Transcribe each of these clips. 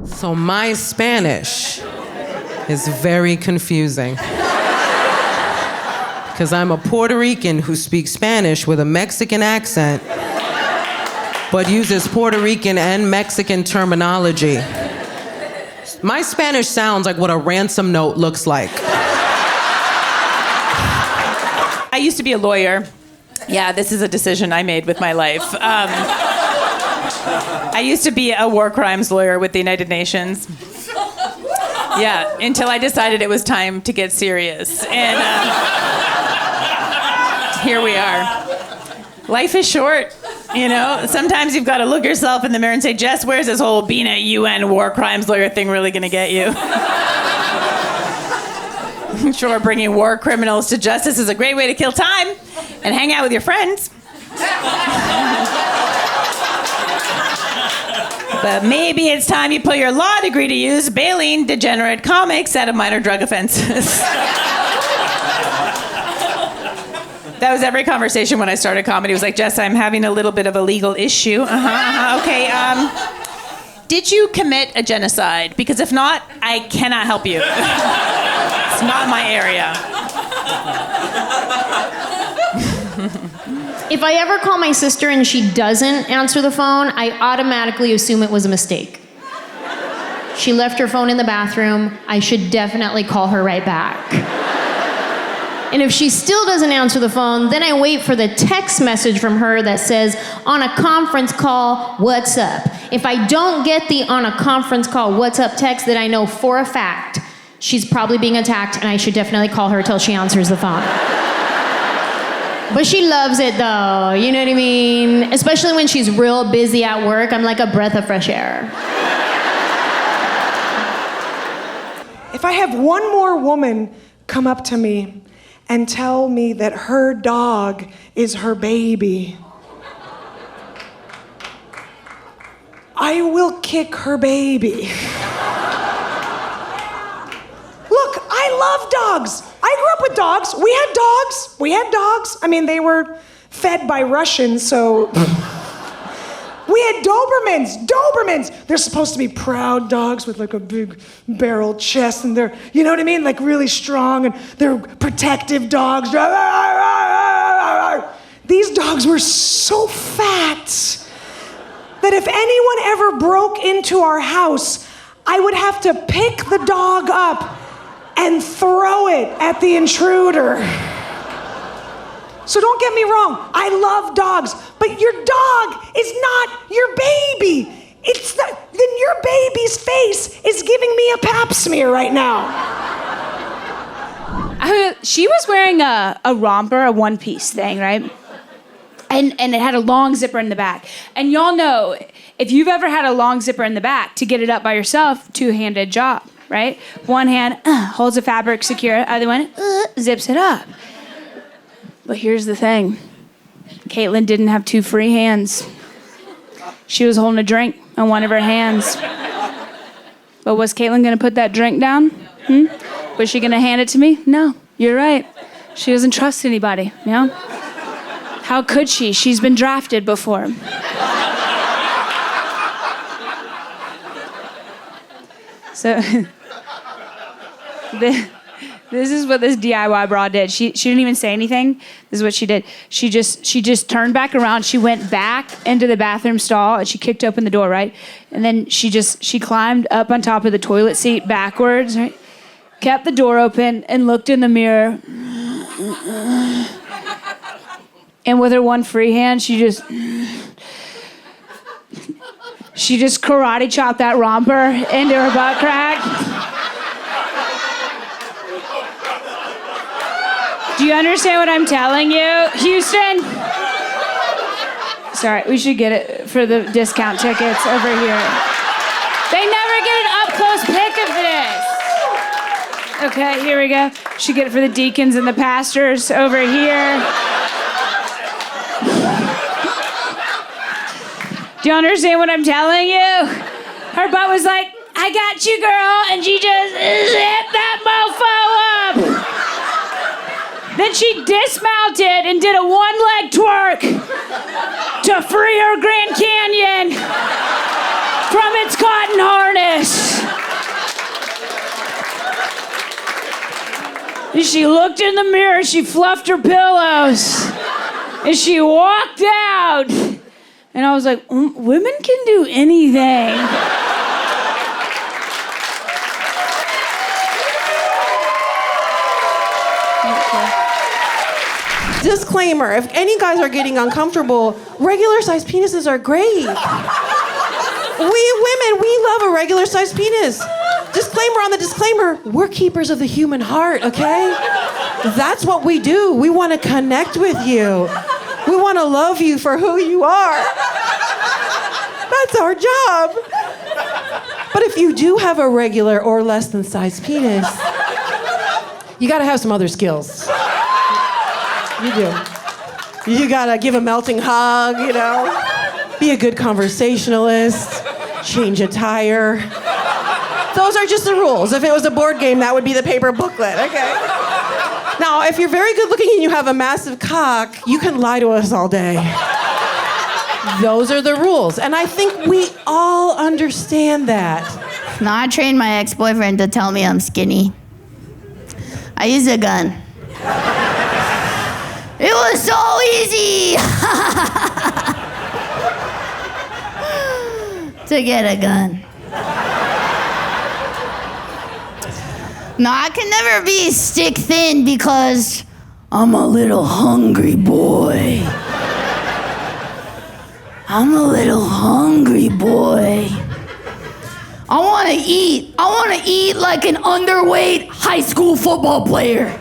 So my Spanish is very confusing. Because I'm a Puerto Rican who speaks Spanish with a Mexican accent, but uses Puerto Rican and Mexican terminology. My Spanish sounds like what a ransom note looks like. I used to be a lawyer. Yeah, this is a decision I made with my life. I used to be a war crimes lawyer with the United Nations. Yeah, until I decided it was time to get serious. And here we are. Life is short, you know? Sometimes you've got to look yourself in the mirror and say, Jess, where's this whole being a UN war crimes lawyer thing really going to get you? I'm sure bringing war criminals to justice is a great way to kill time and hang out with your friends. But maybe it's time you put your law degree to use bailing degenerate comics out of minor drug offenses. That was every conversation when I started comedy. It was like, Jess, I'm having a little bit of a legal issue. Okay, did you commit a genocide? Because if not, I cannot help you. It's not my area. If I ever call my sister and she doesn't answer the phone, I automatically assume it was a mistake. She left her phone in the bathroom. I should definitely call her right back. And if she still doesn't answer the phone, then I wait for the text message from her that says, on a conference call, what's up? If I don't get the on a conference call, what's up text, then I know for a fact she's probably being attacked and I should definitely call her till she answers the phone. But she loves it though, you know what I mean? Especially when she's real busy at work, I'm like a breath of fresh air. If I have one more woman come up to me and tell me that her dog is her baby, I will kick her baby. Look, I love dogs. I grew up with dogs. We had dogs. I mean, they were fed by Russians, so... We had Dobermans. They're supposed to be proud dogs with like a big barrel chest, and they're, you know what I mean? Like really strong, and they're protective dogs. These dogs were so fat that if anyone ever broke into our house, I would have to pick the dog up and throw it at the intruder. So don't get me wrong, I love dogs, but your dog is not your baby. It's not, then your baby's face is giving me a pap smear right now. She was wearing a romper, a one-piece thing, right? And it had a long zipper in the back. And y'all know, if you've ever had a long zipper in the back, to get it up by yourself, two-handed job, right? One hand holds the fabric secure, other one zips it up. But here's the thing. Caitlin didn't have two free hands. She was holding a drink on one of her hands. But was Caitlin going to put that drink down? Was she going to hand it to me? No, you're right. She doesn't trust anybody, you know? How could she? She's been drafted before. So... This is what this DIY bra did. She didn't even say anything. This is what she did. She just turned back around. She went back into the bathroom stall and she kicked open the door, right? And then she climbed up on top of the toilet seat backwards, right? Kept the door open and looked in the mirror. And with her one free hand, she just karate chopped that romper into her butt crack. Do you understand what I'm telling you, Houston? Sorry, we should get it for the discount tickets over here. They never get an up-close pic of this. Okay, here we go. Should get it for the deacons and the pastors over here. Do you understand what I'm telling you? Her butt was like, I got you, girl, and she just zipped that mofo up. Then she dismounted and did a one-leg twerk to free her Grand Canyon from its cotton harness. And she looked in the mirror, she fluffed her pillows, and she walked out. And I was like, women can do anything. Disclaimer, if any guys are getting uncomfortable, regular-sized penises are great. We women, we love a regular-sized penis. Disclaimer on the disclaimer, we're keepers of the human heart, okay? That's what we do. We want to connect with you. We want to love you for who you are. That's our job. But if you do have a regular or less than sized penis, you got to have some other skills. You do. You gotta give a melting hug, you know? Be a good conversationalist. Change a tire. Those are just the rules. If it was a board game, that would be the paper booklet, okay? Now, if you're very good looking and you have a massive cock, you can lie to us all day. Those are the rules. And I think we all understand that. No, I trained my ex-boyfriend to tell me I'm skinny. I used a gun. It was so easy to get a gun. No, I can never be stick thin because I'm a little hungry boy. I'm a little hungry boy. I want to eat. I want to eat like an underweight high school football player.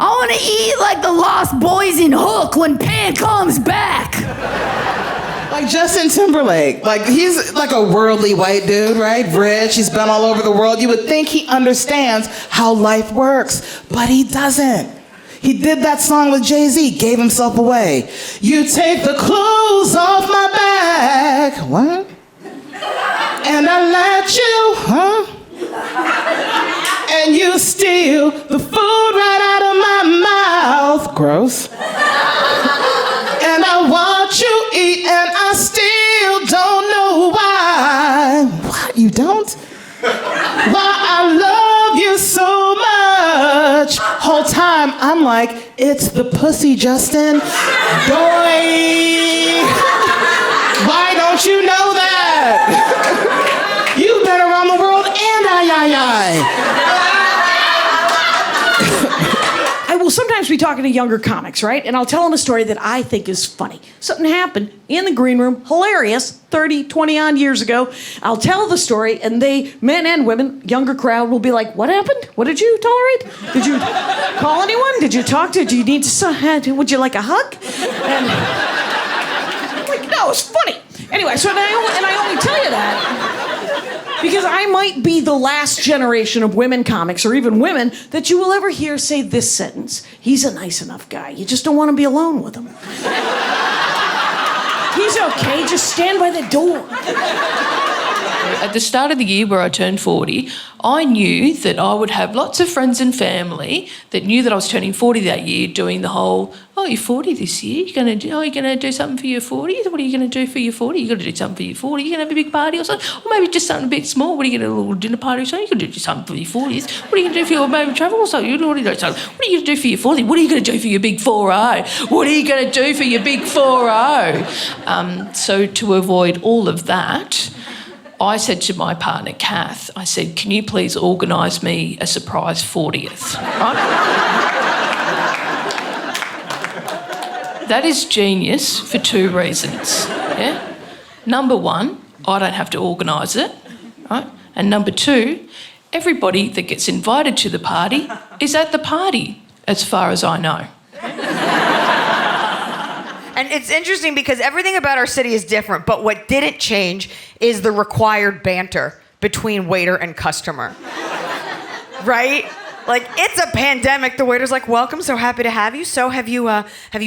I want to eat like the Lost Boys in Hook when Pan comes back. Like Justin Timberlake. Like, he's like a worldly white dude, right? Rich, he's been all over the world. You would think he understands how life works, but he doesn't. He did that song with Jay-Z, gave himself away. You take the clothes off my back. What? And I let you, huh? And you steal the food right out of my mouth. Gross. And I watch you eat and I still don't know why. What, you don't? Why I love you so much. Whole time I'm like, it's the pussy, Justin. Doy. Why don't you know that? You've been around the world and I. I will sometimes be talking to younger comics, right? And I'll tell them a story that I think is funny. Something happened in the green room, hilarious, 30, 20-odd years ago. I'll tell the story, and they, men and women, younger crowd, will be like, what happened? What did you tolerate? Did you call anyone? Did you talk to? Do you need to, would you like a hug? And I'm like, no, it's funny. Anyway, so I only tell you that because I might be the last generation of women comics, or even women, that you will ever hear say this sentence: he's a nice enough guy. You just don't want to be alone with him. He's okay, just stand by the door. At the start of the year where I turned 40, I knew that I would have lots of friends and family that knew that I was turning 40 that year, doing the whole, oh, you're 40 this year, you're going to do something for your 40? What are you going to do for your 40? You've got to do something for your 40. You're going to have a big party or something? Or maybe just something a bit small. What are you going to do, a little dinner party or something? You're going to do something for your 40s. What are you going to do for your maybe travel or something? What are you going to do for your 40? What are you going to do for your big 4-0? What are you going to do for your big 4-0? So to avoid all of that, I said to my partner, Kath, I said, can you please organise me a surprise 40th? Right? That is genius for two reasons. Yeah? Number one, I don't have to organise it. Right? And number two, everybody that gets invited to the party is at the party, as far as I know. And it's interesting because everything about our city is different, but what didn't change is the required banter between waiter and customer. Right? Like, it's a pandemic. The waiter's like, welcome, so happy to have you. So have you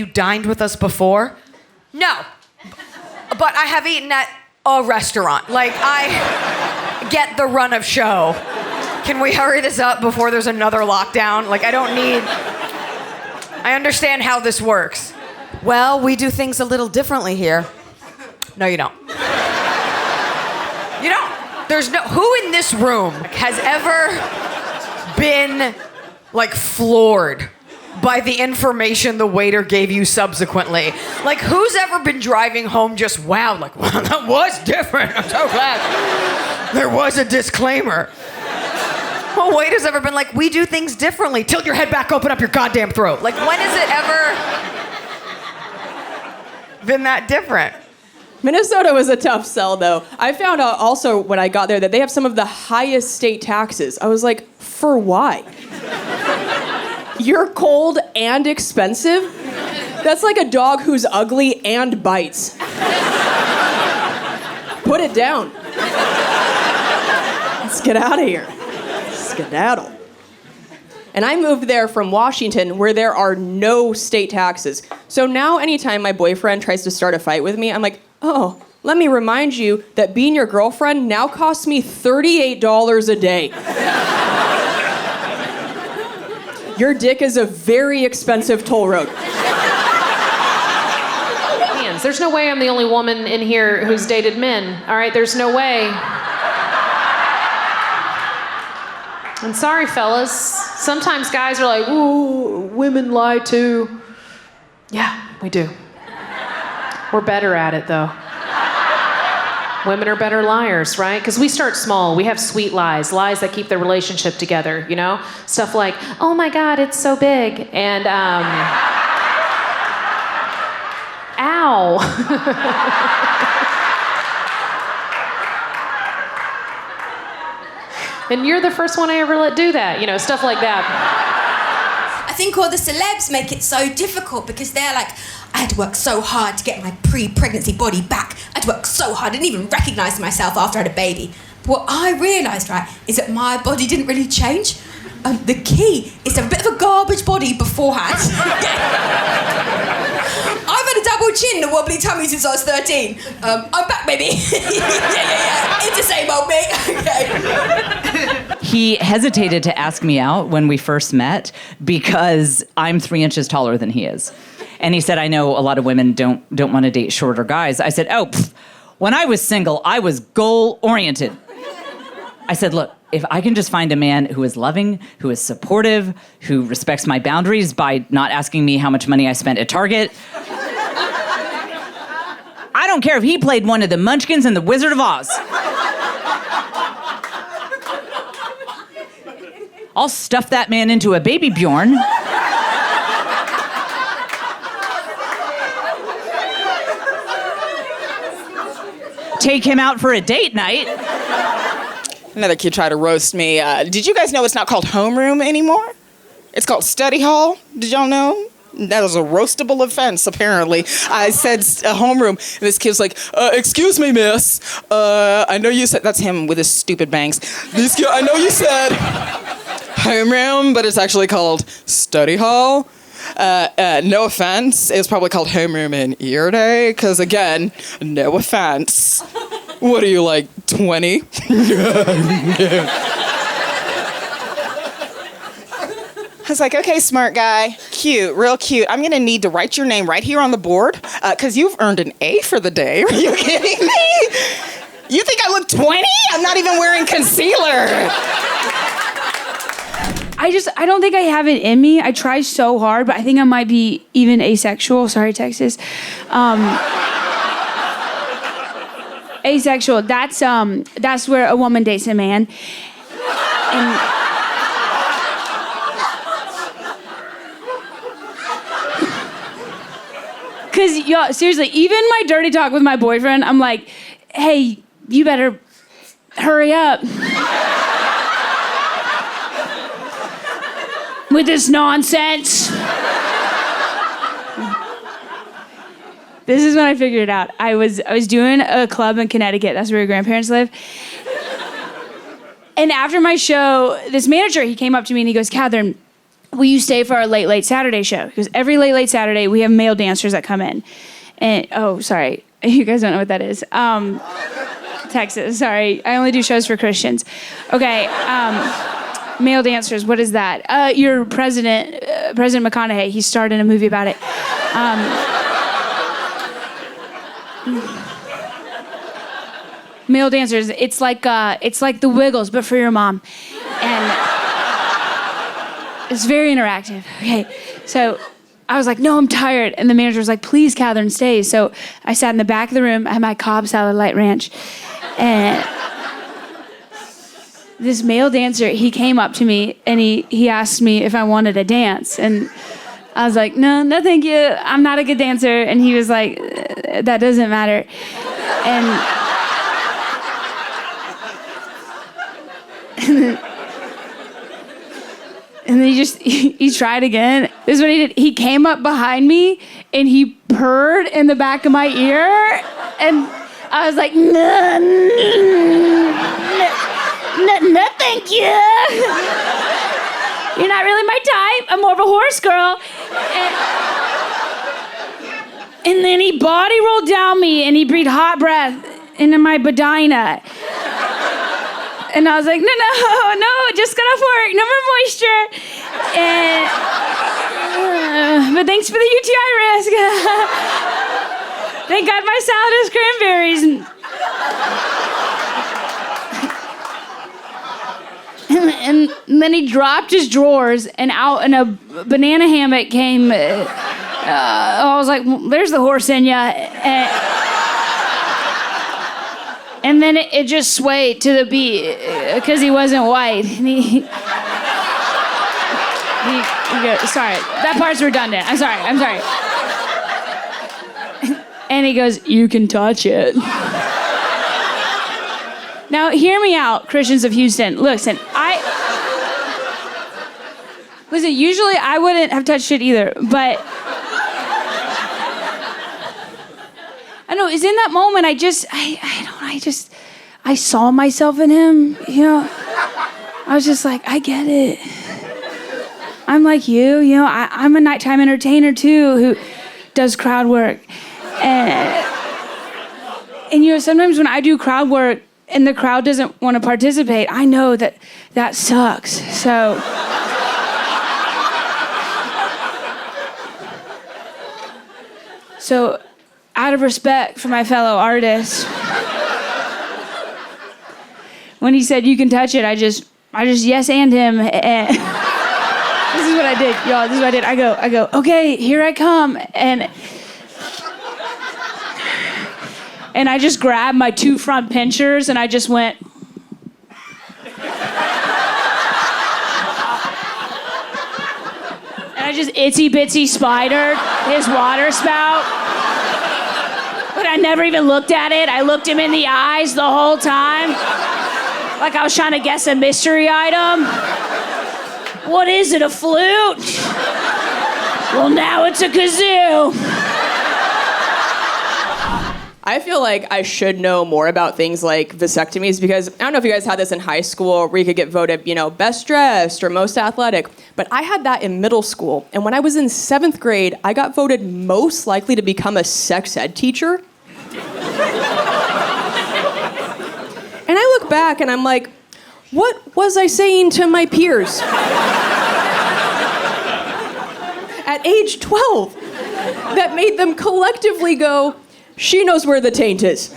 dined with us before? No. But I have eaten at a restaurant. Like, I get the run of show. Can we hurry this up before there's another lockdown? Like, I understand how this works. Well, we do things a little differently here. No, you don't. You don't. There's no... Who in this room has ever been like floored by the information the waiter gave you subsequently? Like, who's ever been driving home just wow, like, wow, that was different. I'm so glad there was a disclaimer. Well, waiter's ever been like, we do things differently. Tilt your head back, open up your goddamn throat. Like, when has it ever been that different? Minnesota was a tough sell, though. I found out also when I got there that they have some of the highest state taxes. I was like, for why? You're cold and expensive? That's like a dog who's ugly and bites. Put it down. Let's get out of here. Skedaddle. And I moved there from Washington, where there are no state taxes. So now anytime my boyfriend tries to start a fight with me, I'm like, oh, let me remind you that being your girlfriend now costs me $38 a day. Your dick is a very expensive toll road. There's no way I'm the only woman in here who's dated men, all right? There's no way. I'm sorry, fellas. Sometimes guys are like, ooh, women lie too. Yeah, we do. We're better at it, though. Women are better liars, right? Because we start small. We have sweet lies that keep the relationship together, you know? Stuff like, oh my God, it's so big. And, ow. And you're the first one I ever let do that, you know, stuff like that. I think all the celebs make it so difficult because they're like, I had to work so hard to get my pre-pregnancy body back. I had to work so hard. I didn't even recognize myself after I had a baby. But what I realized, right, is that my body didn't really change. The key is to have a bit of a garbage body beforehand. I've had a double chin and a wobbly tummy since I was 13. I'm back, baby. yeah. It's the same old me. Okay. He hesitated to ask me out when we first met because I'm 3 inches taller than he is. And he said, I know a lot of women don't want to date shorter guys. I said, when I was single, I was goal-oriented. I said, look, if I can just find a man who is loving, who is supportive, who respects my boundaries by not asking me how much money I spent at Target. I don't care if he played one of the Munchkins in The Wizard of Oz. I'll stuff that man into a baby Bjorn. Take him out for a date night. Another kid tried to roast me. Did you guys know it's not called homeroom anymore? It's called study hall. Did y'all know? That was a roastable offense, apparently. I said homeroom, and this kid's like, excuse me, miss. I know you said, that's him with his stupid bangs. I know you said homeroom, but it's actually called study hall. No offense, it was probably called homeroom in your day, because again, no offense. What are you, like, 20? I was like, okay, smart guy, cute, real cute. I'm gonna need to write your name right here on the board, because you've earned an A for the day. Are you kidding me? You think I look 20? I'm not even wearing concealer. I don't think I have it in me. I try so hard, but I think I might be even asexual. Sorry, Texas. Asexual. That's where a woman dates a man. And because, y'all, seriously, even my dirty talk with my boyfriend, I'm like, hey, you better hurry up with this nonsense. This is when I figured it out. I was doing a club in Connecticut. That's where your grandparents live. And after my show, this manager, he came up to me and he goes, Katherine, will you stay for our late Saturday show? Because every late Saturday, we have male dancers that come in. And, oh, sorry. You guys don't know what that is. Texas, sorry. I only do shows for Christians. Okay, male dancers, what is that? Your President McConaughey, he starred in a movie about it. Male dancers, it's like the Wiggles, but for your mom. And It's very interactive. Okay, so I was like, no, I'm tired. And the manager was like, please, Katherine, stay. So I sat in the back of the room. I had my Cobb salad light ranch. And this male dancer, he came up to me and he asked me if I wanted to dance. And I was like, no, thank you. I'm not a good dancer. And he was like, that doesn't matter. And then he tried again. This is what he did. He came up behind me and he purred in the back of my ear. And I was like, no, thank you. You're not really my type. I'm more of a horse girl. And then he body rolled down me and he breathed hot breath into my vagina. And I was like, no, just got off work, no more moisture. But thanks for the UTI risk. Thank God my salad has cranberries. And then he dropped his drawers and out in a banana hammock came, I was like, well, there's the horse in ya. And then it just swayed to the beat because he wasn't white. And he goes, sorry, that part's redundant. I'm sorry. And he goes, you can touch it. Now, hear me out, Christians of Houston. Listen, usually I wouldn't have touched it either, but I know, it's in that moment, I saw myself in him, you know. I was just like, I get it. I'm like you know, I'm a nighttime entertainer too who does crowd work. And you know, sometimes when I do crowd work and the crowd doesn't want to participate, I know that sucks. So out of respect for my fellow artists, when he said, you can touch it, I just yes and him. And this is what I did, y'all. This is what I did. I go, okay, here I come. And I just grabbed my 2 front pinchers and I just went. And I just itsy bitsy spidered his water spout. But I never even looked at it. I looked him in the eyes the whole time. Like I was trying to guess a mystery item. What is it, a flute? Well, now it's a kazoo. I feel like I should know more about things like vasectomies because I don't know if you guys had this in high school where you could get voted, you know, best dressed or most athletic, but I had that in middle school. And when I was in 7th grade, I got voted most likely to become a sex ed teacher. And I look back and I'm like, what was I saying to my peers? At age 12, that made them collectively go, she knows where the taint is.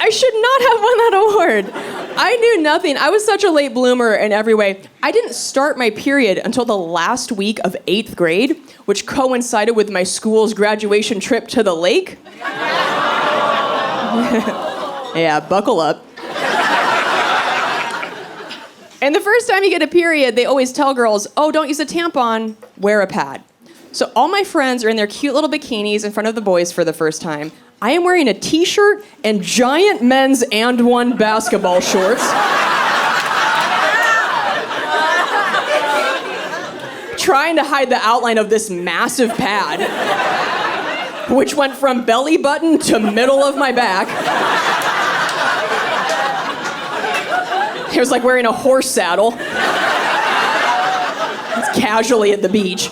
I should not have won that award. I knew nothing. I was such a late bloomer in every way. I didn't start my period until the last week of 8th grade, which coincided with my school's graduation trip to the lake. Yeah, buckle up. And the first time you get a period, they always tell girls, oh, don't use a tampon, wear a pad. So all my friends are in their cute little bikinis in front of the boys for the first time. I am wearing a t-shirt and giant men's and one basketball shorts. Trying to hide the outline of this massive pad, which went from belly button to middle of my back. It was like wearing a horse saddle. It's casually at the beach.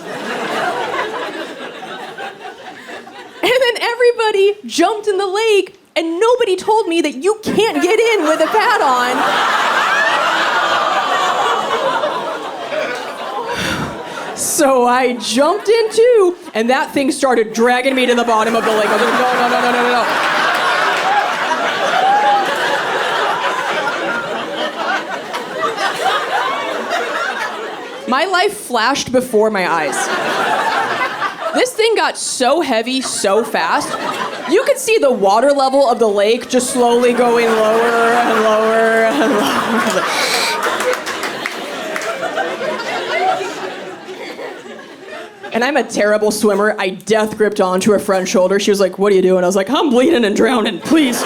And then everybody jumped in the lake, and nobody told me that you can't get in with a pad on. So I jumped in too, and that thing started dragging me to the bottom of the lake. I was like, no. My life flashed before my eyes. This thing got so heavy so fast, you could see the water level of the lake just slowly going lower and lower and lower. And I'm a terrible swimmer. I death gripped onto her front shoulder. She was like, "What are you doing?" I was like, "I'm bleeding and drowning, please.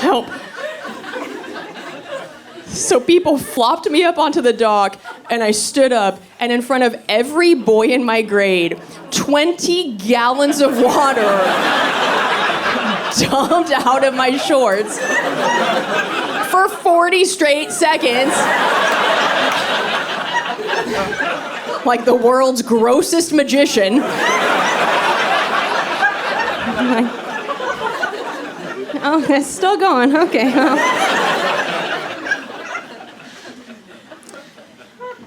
Help." So people flopped me up onto the dock, and I stood up, and in front of every boy in my grade, 20 gallons of water dumped out of my shorts for 40 straight seconds. Like the world's grossest magician. Oh, it's still going. Okay. Well.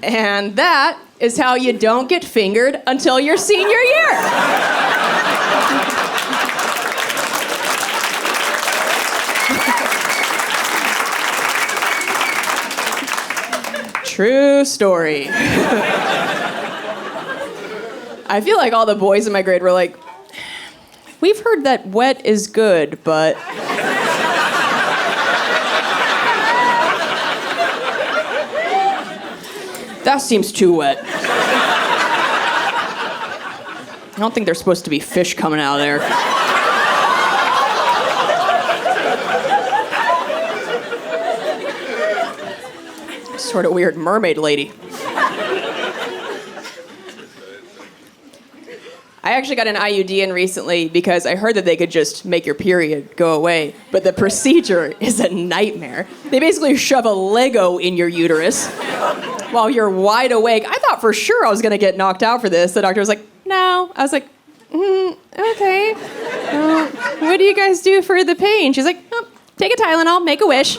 And that is how you don't get fingered until your senior year. True story. I feel like all the boys in my grade were like, "We've heard that wet is good, but..." That seems too wet. I don't think there's supposed to be fish coming out of there. Sort of weird mermaid lady. I actually got an IUD in recently because I heard that they could just make your period go away, but the procedure is a nightmare. They basically shove a Lego in your uterus while you're wide awake. I thought for sure I was gonna get knocked out for this. The doctor was like, "No." I was like, "Okay. What do you guys do for the pain?" She's like, "Oh, take a Tylenol, make a wish."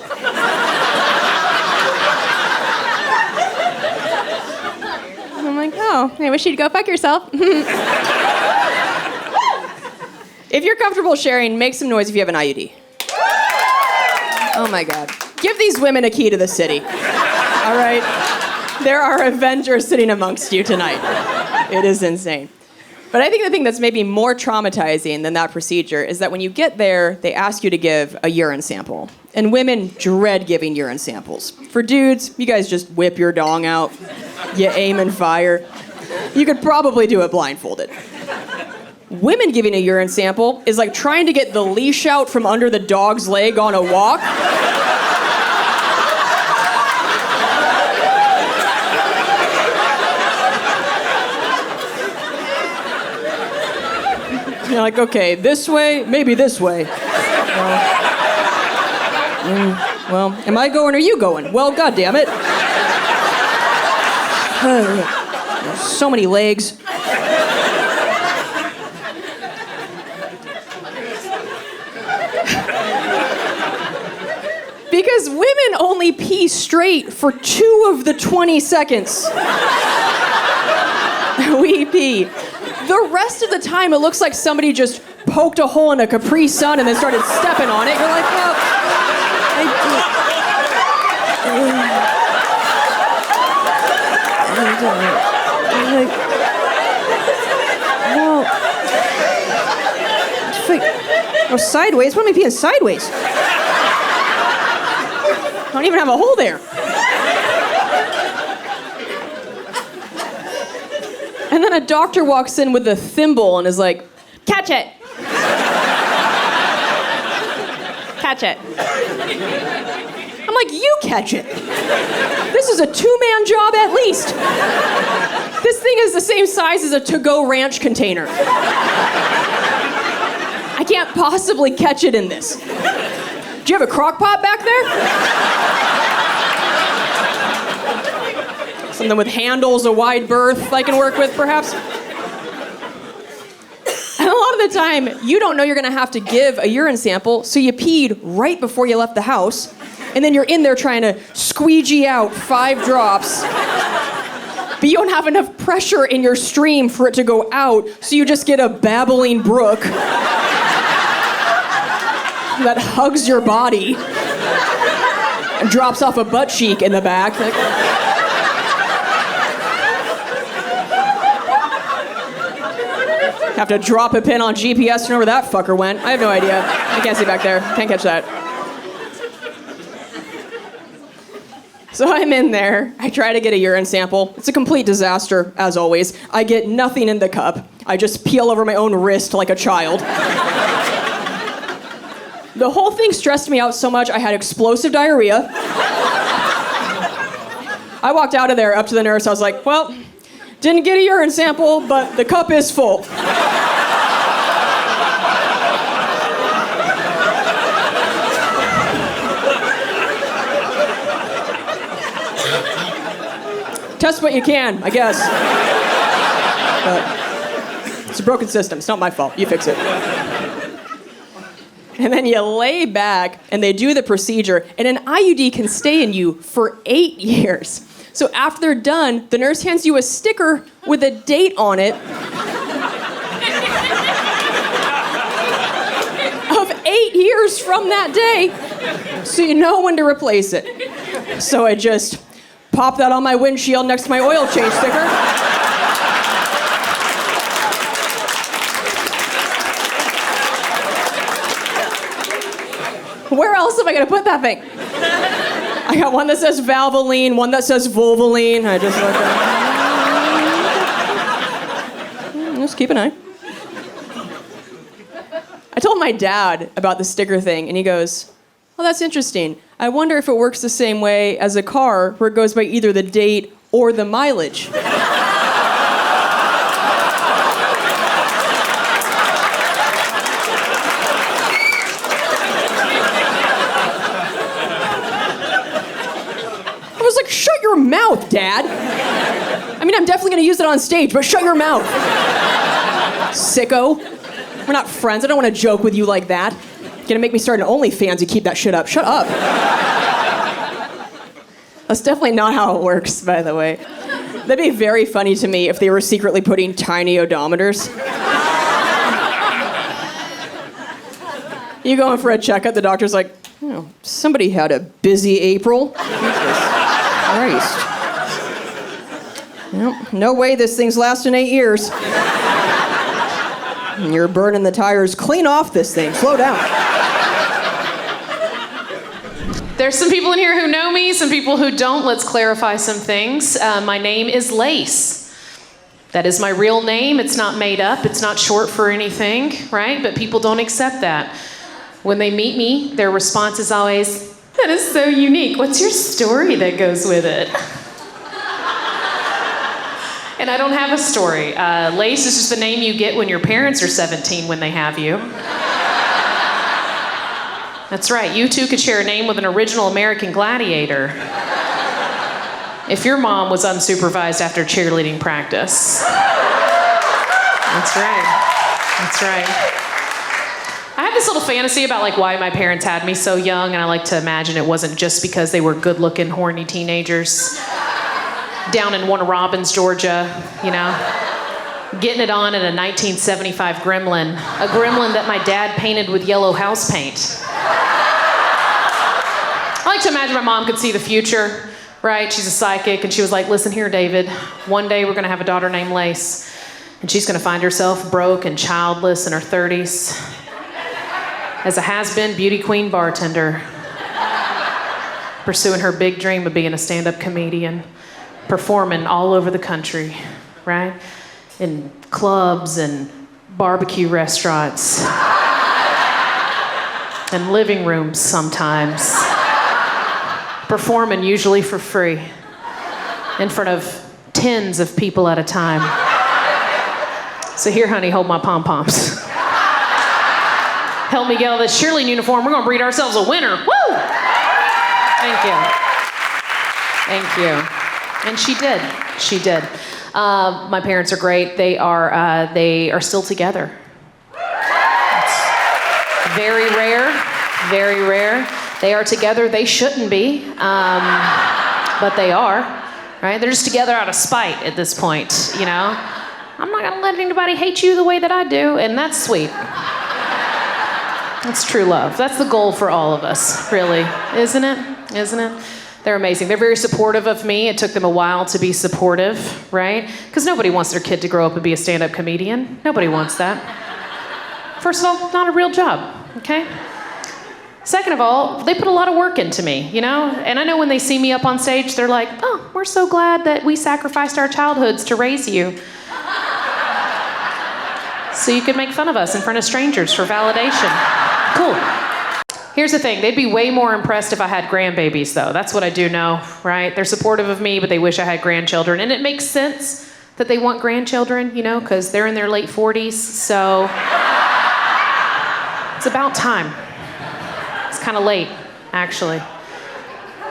I'm like, "Oh, I wish you'd go fuck yourself." If you're comfortable sharing, make some noise if you have an IUD. Oh my God. Give these women a key to the city. All right? There are Avengers sitting amongst you tonight. It is insane. But I think the thing that's maybe more traumatizing than that procedure is that when you get there, they ask you to give a urine sample. And women dread giving urine samples. For dudes, you guys just whip your dong out. You aim and fire. You could probably do it blindfolded. Women giving a urine sample is like trying to get the leash out from under the dog's leg on a walk. You're like, "Okay, this way, maybe this way." Well, am I going or are you going? Well, goddammit. So many legs. Because women only pee straight for 2 of the 20 seconds we pee. The rest of the time, it looks like somebody just poked a hole in a Capri Sun and then started stepping on it. You're like, "Well, no, sideways? What am I peeing sideways? I don't even have a hole there." And then a doctor walks in with a thimble and is like, "Catch it. Catch it." I'm like, "You catch it. This is a 2-man job at least. This thing is the same size as a to-go ranch container. I can't possibly catch it in this. Do you have a crock pot back there? Something with handles, a wide berth I can work with, perhaps?" And a lot of the time, you don't know you're gonna have to give a urine sample, so you peed right before you left the house, and then you're in there trying to squeegee out 5 drops, but you don't have enough pressure in your stream for it to go out, so you just get a babbling brook that hugs your body and drops off a butt cheek in the back. Like, Have to drop a pin on GPS to know where that fucker went. I have no idea. I can't see back there. Can't catch that. So I'm in there. I try to get a urine sample. It's a complete disaster, as always. I get nothing in the cup. I just peel over my own wrist like a child. The whole thing stressed me out so much I had explosive diarrhea. I walked out of there up to the nurse. I was like, well, didn't get a urine sample, but the cup is full. Test what you can, I guess. But it's a broken system. It's not my fault. You fix it. And then you lay back, and they do the procedure, and an IUD can stay in you for 8 years. So after they're done, the nurse hands you a sticker with a date on it of 8 years from that day, so you know when to replace it. So I just pop that on my windshield next to my oil change sticker. Where else am I gonna put that thing? I got one that says Valvoline, one that says Vulvoline. I just like that. Just keep an eye. I told my dad about the sticker thing, and he goes, "Oh, that's interesting. I wonder if it works the same way as a car, where it goes by either the date or the mileage." I was like, shut your mouth, Dad. I mean, I'm definitely gonna use it on stage, but shut your mouth. Sicko. We're not friends. I don't want to joke with you like that. You're gonna make me start an OnlyFans. You keep that shit up. Shut up. That's definitely not how it works, by the way. That'd be very funny to me if they were secretly putting tiny odometers. You go in for a checkup, the doctor's like, oh, somebody had a busy April. Jesus Christ. Well, no way this thing's lasting 8 years. You're burning the tires clean off this thing. Slow down. There's some people in here who know me, some people who don't. Let's clarify some things. My name is Lace. That is my real name. It's not made up. It's not short for anything, right? But people don't accept that. When they meet me, their response is always, "That is so unique. What's your story that goes with it?" And I don't have a story. Lace is just the name you get when your parents are 17 when they have you. That's right, you too could share a name with an original American gladiator. If your mom was unsupervised after cheerleading practice. That's right. That's right. I have this little fantasy about like why my parents had me so young, and I like to imagine it wasn't just because they were good-looking, horny teenagers down in Warner Robins, Georgia, you know, getting it on in a 1975 Gremlin, a Gremlin that my dad painted with yellow house paint. I like to imagine my mom could see the future, right? She's a psychic, and she was like, "Listen here, David, one day we're gonna have a daughter named Lace, and she's gonna find herself broke and childless in her 30s as a has-been beauty queen bartender, pursuing her big dream of being a stand-up comedian, performing all over the country, right? In clubs and barbecue restaurants and living rooms sometimes, performing usually for free in front of tens of people at a time. So here, honey, hold my pom-poms. Help me get out of this cheerleading uniform. We're gonna breed ourselves a winner. Woo! Thank you. Thank you. And she did. She did. My parents are great. They are still together. It's very rare. Very rare. They are together. They shouldn't be, but they are. Right? They're just together out of spite at this point. You know, I'm not gonna let anybody hate you the way that I do, and that's sweet. That's true love. That's the goal for all of us, really, isn't it? Isn't it? They're amazing. They're very supportive of me. It took them a while to be supportive, right? Because nobody wants their kid to grow up and be a stand-up comedian. Nobody wants that. First of all, not a real job, okay? Second of all, they put a lot of work into me, you know? And I know when they see me up on stage, they're like, oh, we're so glad that we sacrificed our childhoods to raise you. So you could make fun of us in front of strangers for validation. Cool. Here's the thing, they'd be way more impressed if I had grandbabies, though. That's what I do know, right? They're supportive of me, but they wish I had grandchildren. And it makes sense that they want grandchildren, you know, because they're in their late 40s, so it's about time. It's kind of late, actually.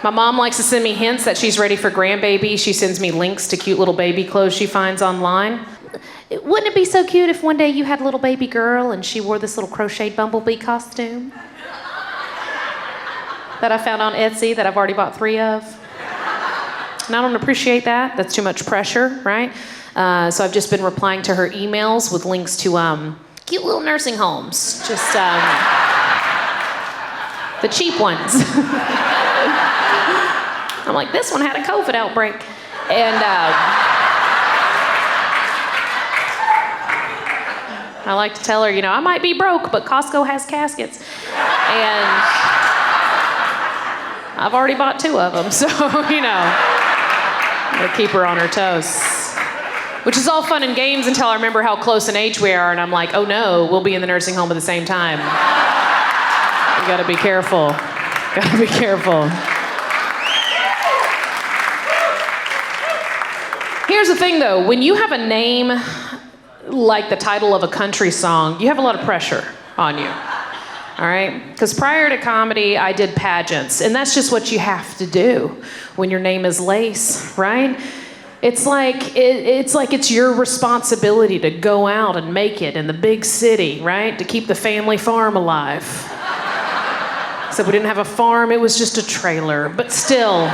My mom likes to send me hints that she's ready for grandbaby. She sends me links to cute little baby clothes she finds online. Wouldn't it be so cute if one day you had a little baby girl and she wore this little crocheted bumblebee costume that I found on Etsy that I've already bought 3 of? And I don't appreciate that. That's too much pressure, right? So I've just been replying to her emails with links to cute little nursing homes. Just the cheap ones. I'm like, this one had a COVID outbreak. And I like to tell her, you know, I might be broke, but Costco has caskets. And I've already bought 2 of them, so, you know, I'm gonna keep her on her toes. Which is all fun and games until I remember how close in age we are, and I'm like, oh no, we'll be in the nursing home at the same time. You gotta be careful. Gotta be careful. Here's the thing though, when you have a name like the title of a country song, you have a lot of pressure on you, all right? Because prior to comedy, I did pageants, and that's just what you have to do when your name is Lace, right? It's like it's your responsibility to go out and make it in the big city, right? To keep the family farm alive. Except we didn't have a farm, it was just a trailer, but still.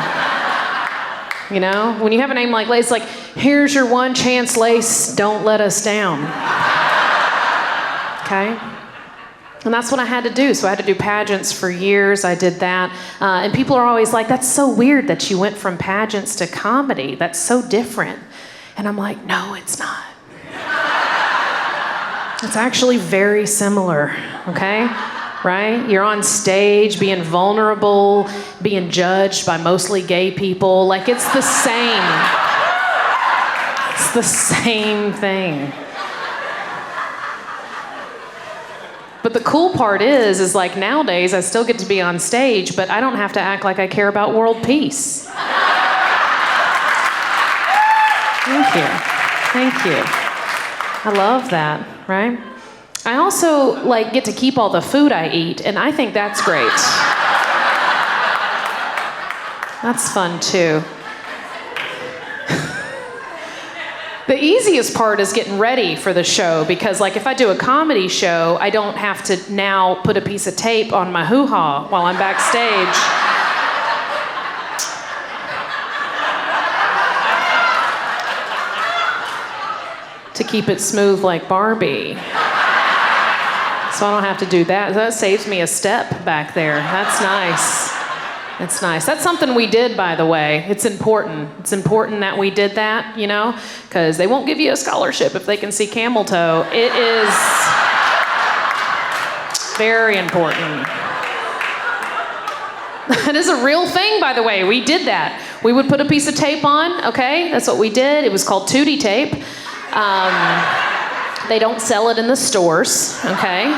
You know, when you have a name like Lace, it's like, here's your one chance, Lace, don't let us down. Okay? And that's what I had to do. So I had to do pageants for years. I did that. And people are always like, that's so weird that you went from pageants to comedy. That's so different. And I'm like, no, it's not. It's actually very similar, okay? Right? You're on stage being vulnerable, being judged by mostly gay people. Like, it's the same. It's the same thing. But the cool part is like nowadays I still get to be on stage, but I don't have to act like I care about world peace. Thank you. Thank you. I love that, right? I also get to keep all the food I eat, and I think that's great. That's fun too. The easiest part is getting ready for the show because if I do a comedy show, I don't have to now put a piece of tape on my hoo-ha while I'm backstage. To keep it smooth like Barbie. So I don't have to do that. That saves me a step back there. That's nice. It's nice. That's something we did, by the way. It's important. It's important that we did that, you know, because they won't give you a scholarship if they can see camel toe. It is very important. That is a real thing, by the way. We did that. We would put a piece of tape on, okay? That's what we did. It was called Tootie tape. They don't sell it in the stores, okay?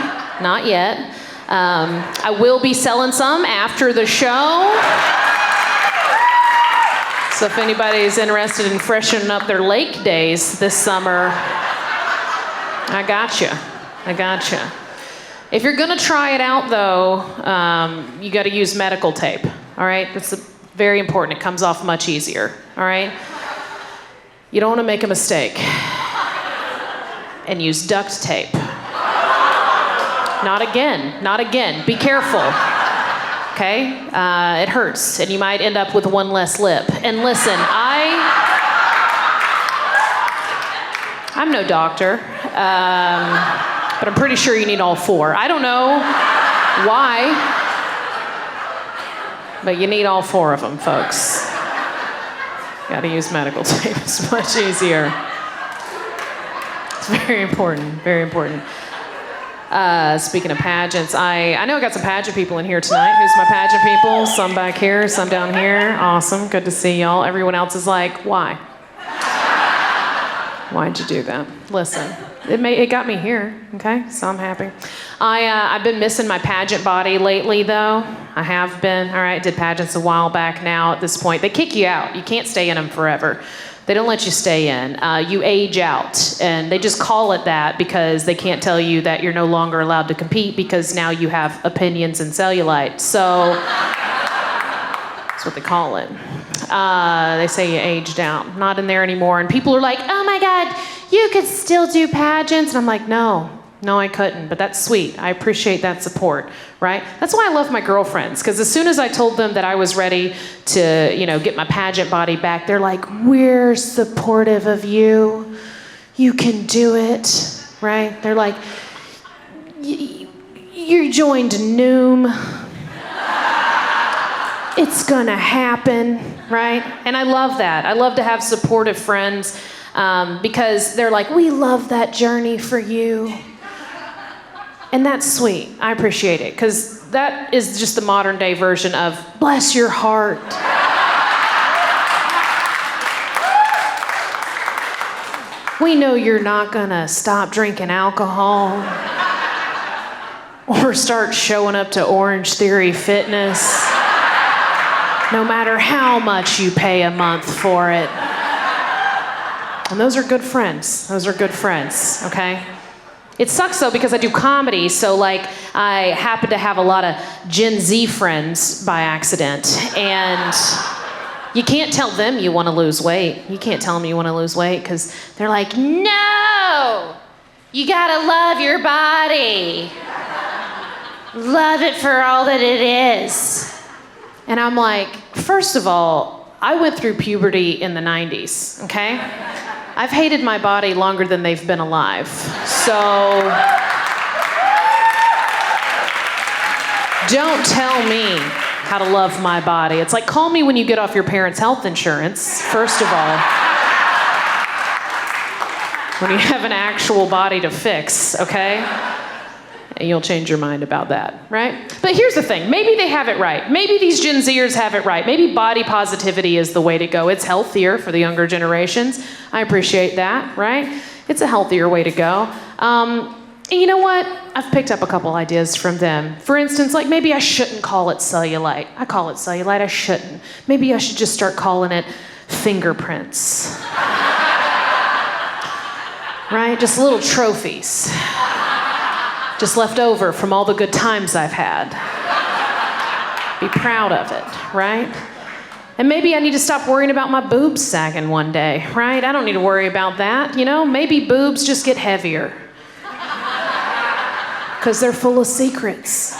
Not yet. I will be selling some after the show. So if anybody's interested in freshening up their lake days this summer, I gotcha. I gotcha. If you're gonna try it out though, you gotta use medical tape, all right? That's very important. It comes off much easier, all right? You don't wanna make a mistake and use duct tape. Not again, not again. Be careful, okay? It hurts, and you might end up with one less lip. And listen, I'm no doctor, but I'm pretty sure you need all 4. I don't know why. But you need all 4 of them, folks. Gotta use medical tape. It's much easier. It's very important, very important. Speaking of pageants, I know I got some pageant people in here tonight. Who's my pageant people? Some back here, some down here. Awesome, good to see y'all. Everyone else is like, why? Why'd you do that? Listen, it got me here, okay? So I'm happy. I've been missing my pageant body lately, though. I have been. All right, did pageants a while back now. At this point, they kick you out. You can't stay in them forever. They don't let you stay in. You age out, and they just call it that because they can't tell you that you're no longer allowed to compete because now you have opinions and cellulite. So that's what they call it. They say you aged out. Not in there anymore. And people are like, oh my God, you could still do pageants. And I'm like, no, I couldn't. But that's sweet. I appreciate that support, right? That's why I love my girlfriends. Because as soon as I told them that I was ready to, get my pageant body back, they're like, we're supportive of you. You can do it, right? They're like, you joined Noom. It's gonna happen, right? And I love that. I love to have supportive friends because they're like, we love that journey for you. And that's sweet. I appreciate it because that is just the modern day version of bless your heart. We know you're not gonna stop drinking alcohol or start showing up to Orange Theory Fitness, no matter how much you pay a month for it. And those are good friends. Those are good friends, okay? It sucks though because I do comedy, so I happen to have a lot of Gen Z friends by accident, and you can't tell them you want to lose weight. You can't tell them you want to lose weight because they're like, no, you gotta love your body. Love it for all that it is. And I'm like, first of all, I went through puberty in the 90s, okay? I've hated my body longer than they've been alive. So don't tell me how to love my body. It's like, call me when you get off your parents' health insurance, first of all. When you have an actual body to fix, okay? And you'll change your mind about that, right? But here's the thing. Maybe they have it right. Maybe these Gen Zers have it right. Maybe body positivity is the way to go. It's healthier for the younger generations. I appreciate that, right? It's a healthier way to go. And you know what? I've picked up a couple ideas from them. For instance, maybe I shouldn't call it cellulite. I call it cellulite. I shouldn't. Maybe I should just start calling it fingerprints. Right? Just little trophies. Just left over from all the good times I've had. Be proud of it, right? And maybe I need to stop worrying about my boobs sagging one day, right? I don't need to worry about that, Maybe boobs just get heavier. Because they're full of secrets.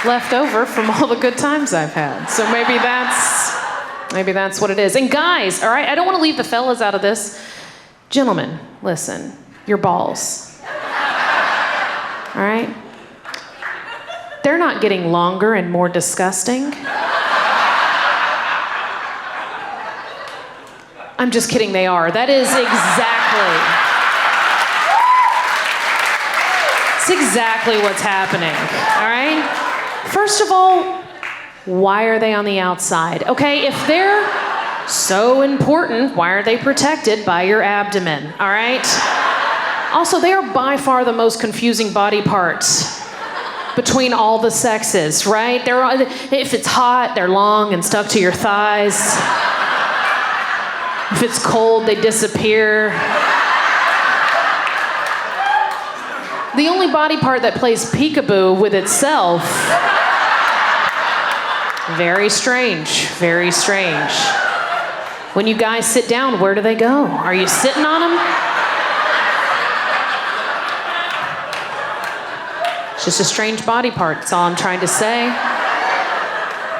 Left over from all the good times I've had. So maybe that's what it is. And guys, all right, I don't want to leave the fellas out of this. Gentlemen, listen, your balls. All right? They're not getting longer and more disgusting. I'm just kidding, they are. That is it's exactly what's happening, all right? First of all, why are they on the outside? Okay, if they're so important, why are they protected by your abdomen, all right? Also, they are by far the most confusing body parts between all the sexes, right? If it's hot, they're long and stuck to your thighs. If it's cold, they disappear. The only body part that plays peekaboo with itself. Very strange, very strange. When you guys sit down, where do they go? Are you sitting on them? It's just a strange body part, that's all I'm trying to say.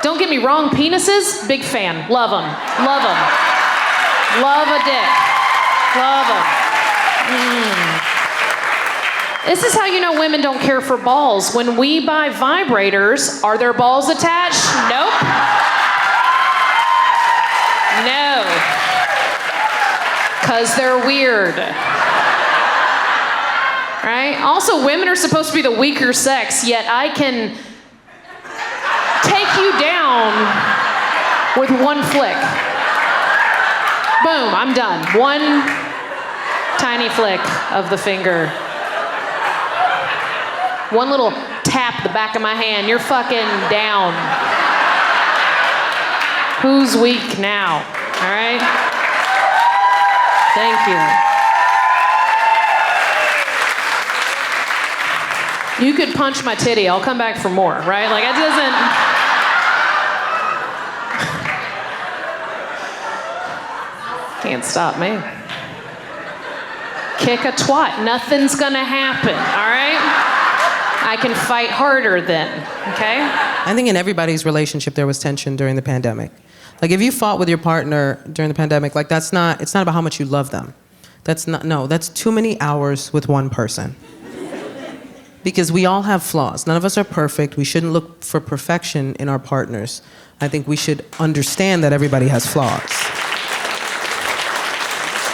Don't get me wrong, penises, big fan, love them, love them. Love a dick, love them. This is how you know women don't care for balls. When we buy vibrators, are their balls attached? Nope. No. Because they're weird. Right? Also, women are supposed to be the weaker sex, yet I can take you down with one flick. Boom, I'm done. One tiny flick of the finger. One little tap the back of my hand, you're fucking down. Who's weak now? All right? Thank you. You could punch my titty, I'll come back for more, right? Like, it doesn't... Can't stop me. Kick a twat, nothing's gonna happen, all right? I can fight harder then, okay? I think in everybody's relationship there was tension during the pandemic. Like if you fought with your partner during the pandemic, like it's not about how much you love them. That's too many hours with one person. Because we all have flaws. None of us are perfect. We shouldn't look for perfection in our partners. I think we should understand that everybody has flaws.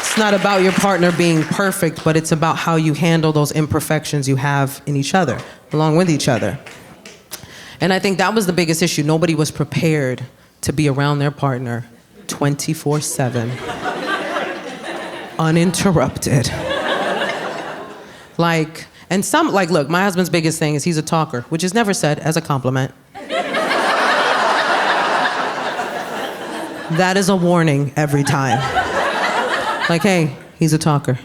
It's not about your partner being perfect, but it's about how you handle those imperfections you have in each other, along with each other. And I think that was the biggest issue. Nobody was prepared to be around their partner 24/7, uninterrupted. Look, my husband's biggest thing is he's a talker, which is never said as a compliment. That is a warning every time. Like, hey, he's a talker.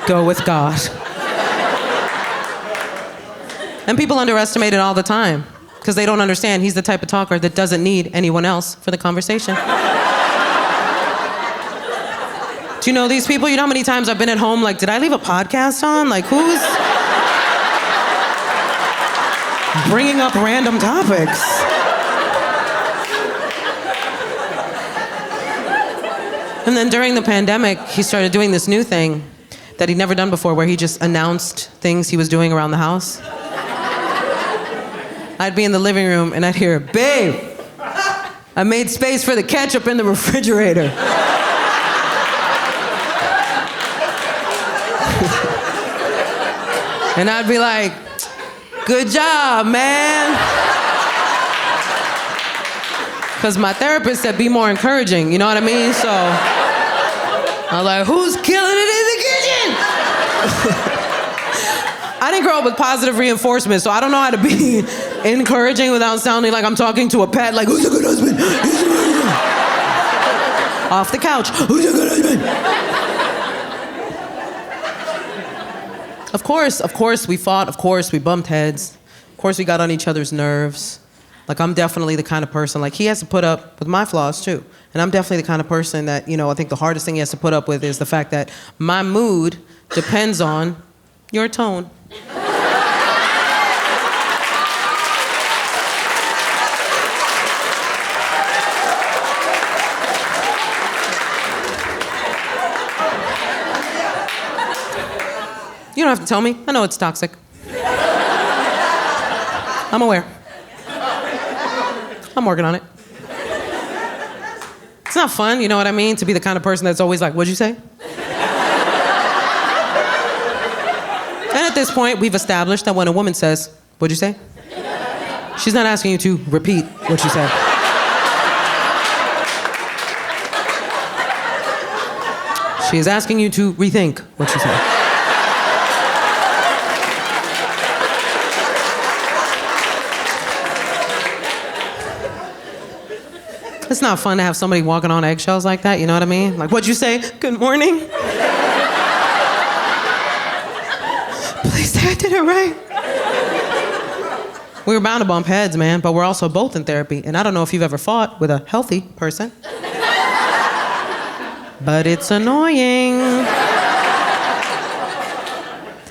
Go with God. And people underestimate it all the time because they don't understand he's the type of talker that doesn't need anyone else for the conversation. Do you know these people? You know how many times I've been at home, like, did I leave a podcast on? Like, who's bringing up random topics? And then during the pandemic, he started doing this new thing that he'd never done before, where he just announced things he was doing around the house. I'd be in the living room and I'd hear, babe, I made space for the ketchup in the refrigerator. And I'd be like, good job, man. Because my therapist said be more encouraging, you know what I mean? So I was like, who's killing it in the kitchen? I didn't grow up with positive reinforcement, so I don't know how to be encouraging without sounding like I'm talking to a pet, like, who's a good husband? Who's a good husband? Off the couch, who's a good husband? Of course we fought, of course we bumped heads, of course we got on each other's nerves. Like, I'm definitely the kind of person, like, he has to put up with my flaws too. And I'm definitely the kind of person that, you know, I think the hardest thing he has to put up with is the fact that my mood depends on your tone. You don't have to tell me. I know it's toxic. I'm aware. I'm working on it. It's not fun, you know what I mean? To be the kind of person that's always like, what'd you say? And at this point, we've established that when a woman says, what'd you say? She's not asking you to repeat what you said. She is asking you to rethink what you said. It's not fun to have somebody walking on eggshells like that, you know what I mean? Like, what'd you say? Good morning? Please say I did it right. We were bound to bump heads, man, but we're also both in therapy. And I don't know if you've ever fought with a healthy person. But it's annoying.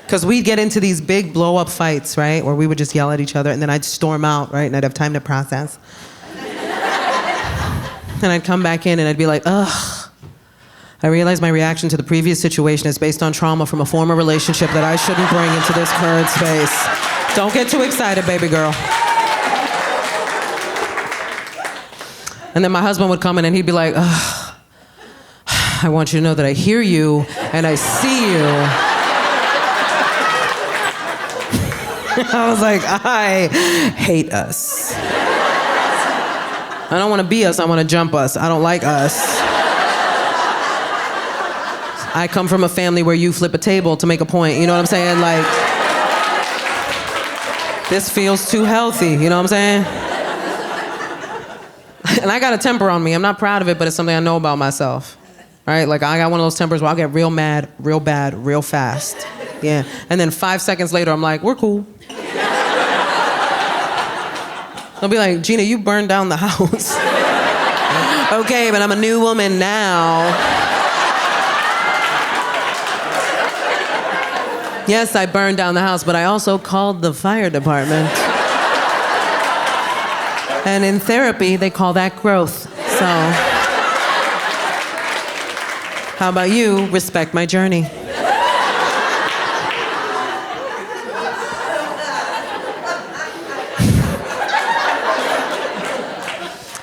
Because we'd get into these big blow-up fights, right? Where we would just yell at each other, and then I'd storm out, right? And I'd have time to process. And I'd come back in and I'd be like, ugh, I realize my reaction to the previous situation is based on trauma from a former relationship that I shouldn't bring into this current space. Don't get too excited, baby girl. And then my husband would come in and he'd be like, ugh, I want you to know that I hear you and I see you. I was like, I hate us. I don't want to be us, I want to jump us. I don't like us. I come from a family where you flip a table to make a point, you know what I'm saying? Like, this feels too healthy, you know what I'm saying? And I got a temper on me. I'm not proud of it, but it's something I know about myself, right? Like, I got one of those tempers where I'll get real mad, real bad, real fast. Yeah. And then 5 seconds later, I'm like, we're cool. They'll be like, Gina, you burned down the house. Okay, but I'm a new woman now. Yes, I burned down the house, but I also called the fire department. And in therapy, they call that growth. So, how about you respect my journey?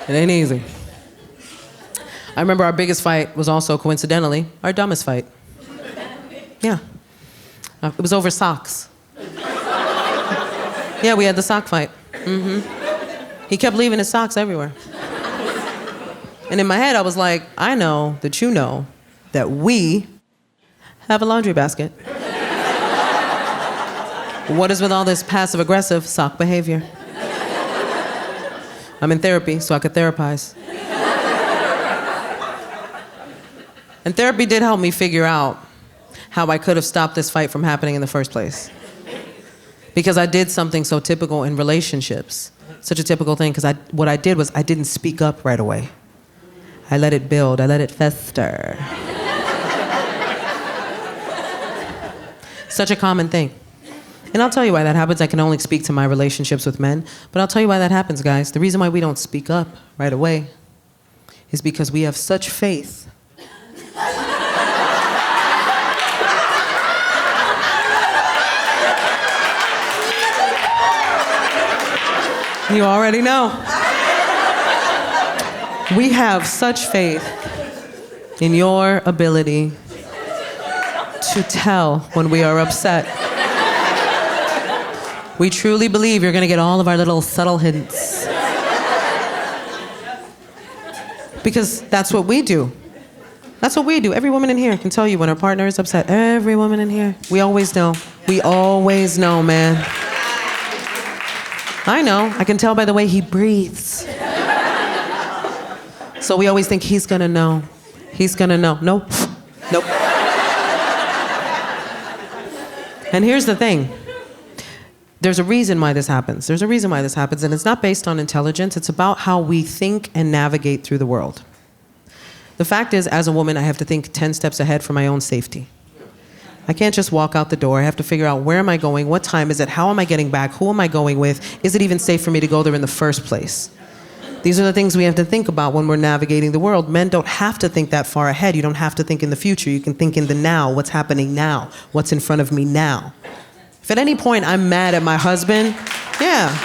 It ain't easy. I remember our biggest fight was also, coincidentally, our dumbest fight. Yeah. It was over socks. Yeah, we had the sock fight. Mm-hmm. He kept leaving his socks everywhere. And in my head, I was like, I know that you know that we have a laundry basket. What is with all this passive-aggressive sock behavior? I'm in therapy, so I could therapize. And therapy did help me figure out how I could have stopped this fight from happening in the first place. Because I did something so typical in relationships. Such a typical thing, because what I did was I didn't speak up right away. I let it build, I let it fester. Such a common thing. And I'll tell you why that happens. I can only speak to my relationships with men, but I'll tell you why that happens, guys. The reason why we don't speak up right away is because we have such faith. You already know. We have such faith in your ability to tell when we are upset. We truly believe you're gonna get all of our little subtle hints. Because that's what we do. That's what we do. Every woman in here can tell you when her partner is upset. Every woman in here. We always know. We always know, man. I know. I can tell by the way he breathes. So we always think he's gonna know. He's gonna know. Nope. Nope. And here's the thing. There's a reason why this happens. There's a reason why this happens, and it's not based on intelligence. It's about how we think and navigate through the world. The fact is, as a woman, I have to think 10 steps ahead for my own safety. I can't just walk out the door. I have to figure out where am I going, what time is it, how am I getting back, who am I going with, is it even safe for me to go there in the first place? These are the things we have to think about when we're navigating the world. Men don't have to think that far ahead. You don't have to think in the future. You can think in the now, what's happening now, what's in front of me now. If at any point I'm mad at my husband, yeah.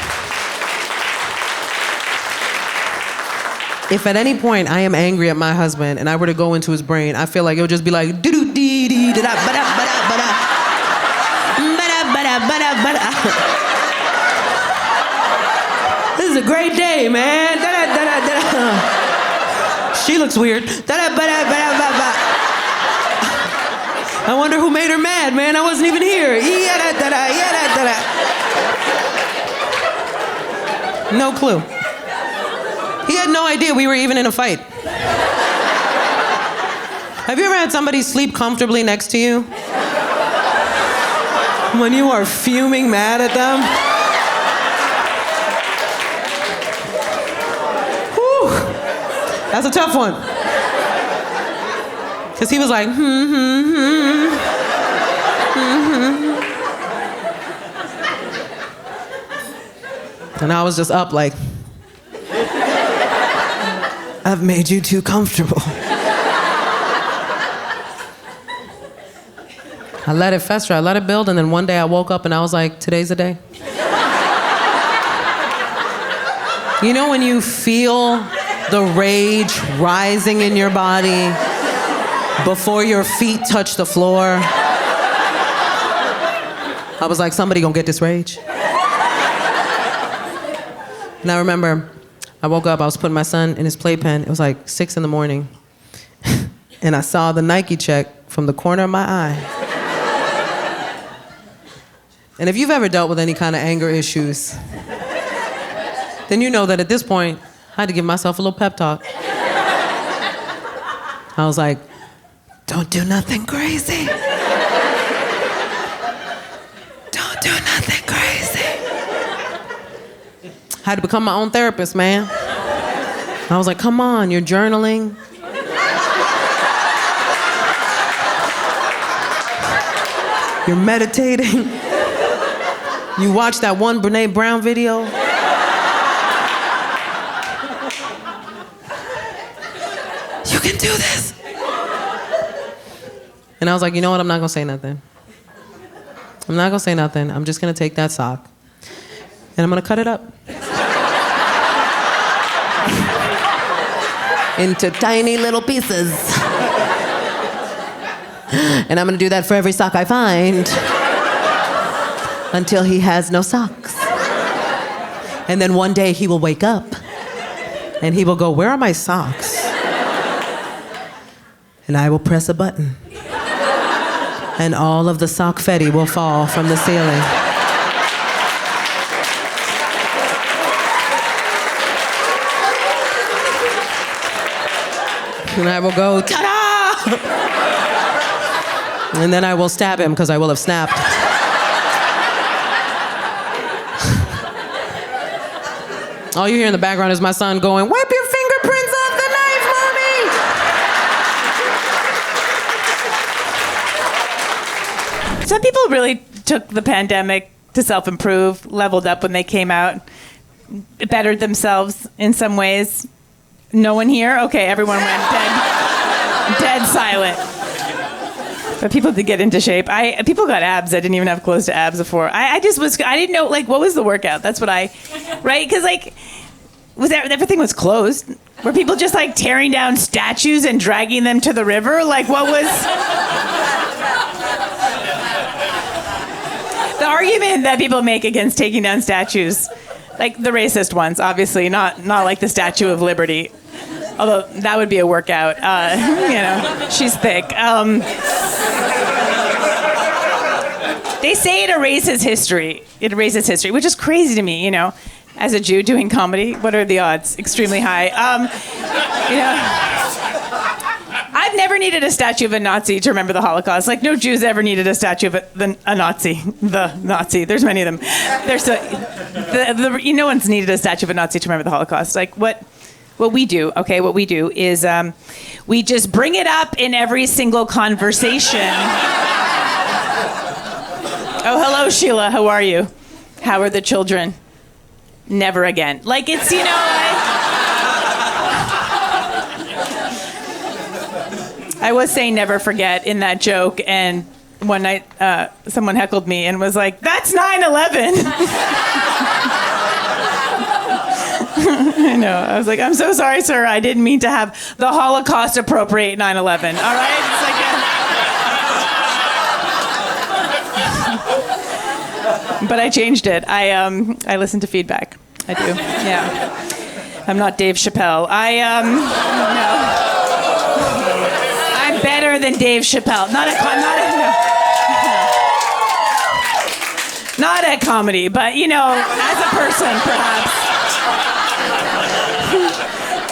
If at any point I am angry at my husband and I were to go into his brain, I feel like it would just be like do-do-dee-dee-da-da-ba-da-ba-da-ba-da. Ba-da-ba-da-ba-da-ba-da. This is a great day, man. Da-da-da-da-da. She looks weird. Da-da-ba-da-ba-da-ba-ba. I wonder who made her mad, man. I wasn't even here. Yeah-da-da-da, yeah-da-da-da. No clue. He had no idea we were even in a fight. Have you ever had somebody sleep comfortably next to you? When you are fuming mad at them? Whew. That's a tough one. Because he was like, And I was just up like, I've made you too comfortable. I let it fester, I let it build, and then one day I woke up and I was like, today's the day. You know when you feel the rage rising in your body before your feet touch the floor? I was like, somebody gonna get this rage. And I remember I woke up, I was putting my son in his playpen. It was like 6 a.m. And I saw the Nike check from the corner of my eye. And if you've ever dealt with any kind of anger issues, then you know that at this point, I had to give myself a little pep talk. I was like, don't do nothing crazy. Don't do nothing crazy. I had to become my own therapist, man. I was like, come on, you're journaling. You're meditating. You watch that one Brene Brown video. You can do this. And I was like, you know what? I'm not gonna say nothing. I'm not gonna say nothing. I'm just gonna take that sock and I'm gonna cut it up into tiny little pieces. And I'm gonna do that for every sock I find until he has no socks. And then one day he will wake up and he will go, where are my socks? And I will press a button and all of the sock confetti will fall from the ceiling. And I will go, ta-da! And then I will stab him because I will have snapped. All you hear in the background is my son going, wipe your fingerprints off the knife, Mommy! Some people really took the pandemic to self-improve, leveled up when they came out, bettered themselves in some ways. No one here? Okay, everyone went dead silent. But people did get into shape. People got abs. I didn't even have close to abs before. I didn't know, like, what was the workout? That's what right? Because, like, everything was closed. Were people just, like, tearing down statues and dragging them to the river? Like, what was... The argument that people make against taking down statues, like the racist ones, obviously, not like the Statue of Liberty. Although that would be a workout. She's thick. They say it erases history. It erases history, which is crazy to me, As a Jew doing comedy, what are the odds? Extremely high. I've never needed a statue of a Nazi to remember the Holocaust. Like, no Jews ever needed a statue of a Nazi. The Nazi. There's many of them. No one's needed a statue of a Nazi to remember the Holocaust. Like, what we do is we just bring it up in every single conversation. Oh, hello, Sheila. How are you? How are the children? Never again. Like, it's, I was saying never forget in that joke, and one night someone heckled me and was like, that's 9/11. I know. I was like, I'm so sorry, sir. I didn't mean to have the Holocaust appropriate 9/11. All right? It's like but I changed it. I listen to feedback. I do. Yeah. I'm not Dave Chappelle. No. I'm better than Dave Chappelle. Not at comedy, but as a person, perhaps.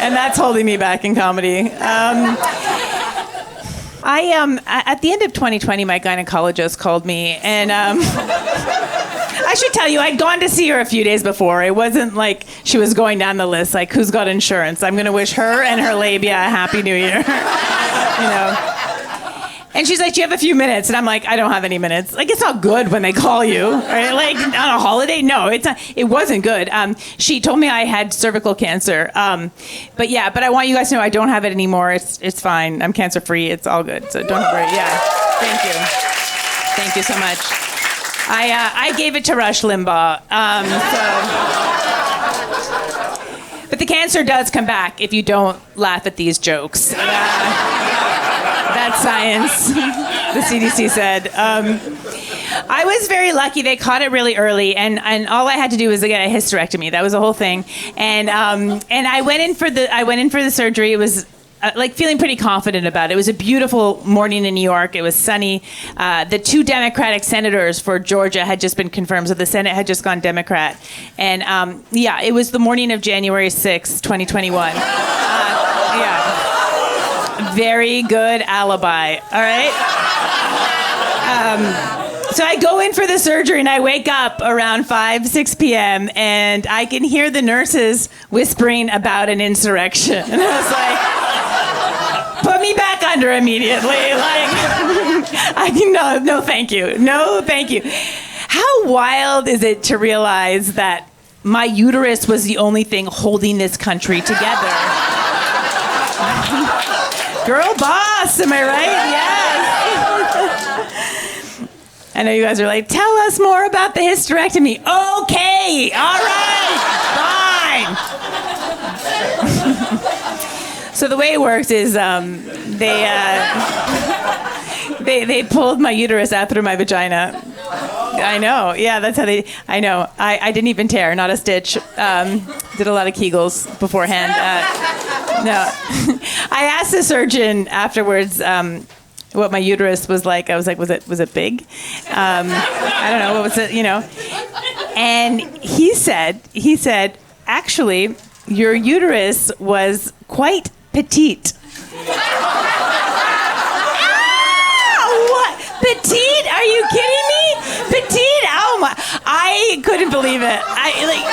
And that's holding me back in comedy. At the end of 2020, my gynecologist called me, and I should tell you, I'd gone to see her a few days before. It wasn't like she was going down the list, like, who's got insurance? I'm going to wish her and her labia a happy new year. And she's like, do you have a few minutes? And I'm like, I don't have any minutes. Like, it's not good when they call you, right? Like, on a holiday? No, it's not, it wasn't good. She told me I had cervical cancer. But I want you guys to know I don't have it anymore. It's fine. I'm cancer-free. It's all good. So don't worry. Yeah. Thank you. Thank you so much. I gave it to Rush Limbaugh. But the cancer does come back if you don't laugh at these jokes. That's science, the CDC said. I was very lucky. They caught it really early, and all I had to do was get a hysterectomy. That was the whole thing. And I went in for the surgery. It was like feeling pretty confident about it. It was a beautiful morning in New York. It was sunny. The 2 Democratic senators for Georgia had just been confirmed, so the Senate had just gone Democrat. And it was the morning of January 6th, 2021. Very good alibi, all right? So I go in for the surgery and I wake up around 6 p.m. and I can hear the nurses whispering about an insurrection. And I was like, put me back under immediately. Like, no, thank you. No, thank you. How wild is it to realize that my uterus was the only thing holding this country together? Girl boss, am I right? Yes. I know you guys are like, tell us more about the hysterectomy. Okay, all right, fine. So the way it works is they pulled my uterus out through my vagina. I know, yeah, that's how I know. I didn't even tear, not a stitch. Did a lot of Kegels beforehand. No. I asked the surgeon afterwards what my uterus was like. I was like, was it big? I don't know, what was it, And he said, actually, your uterus was quite petite. What? Petite? Are you kidding me? Petite? Oh my! I couldn't believe it.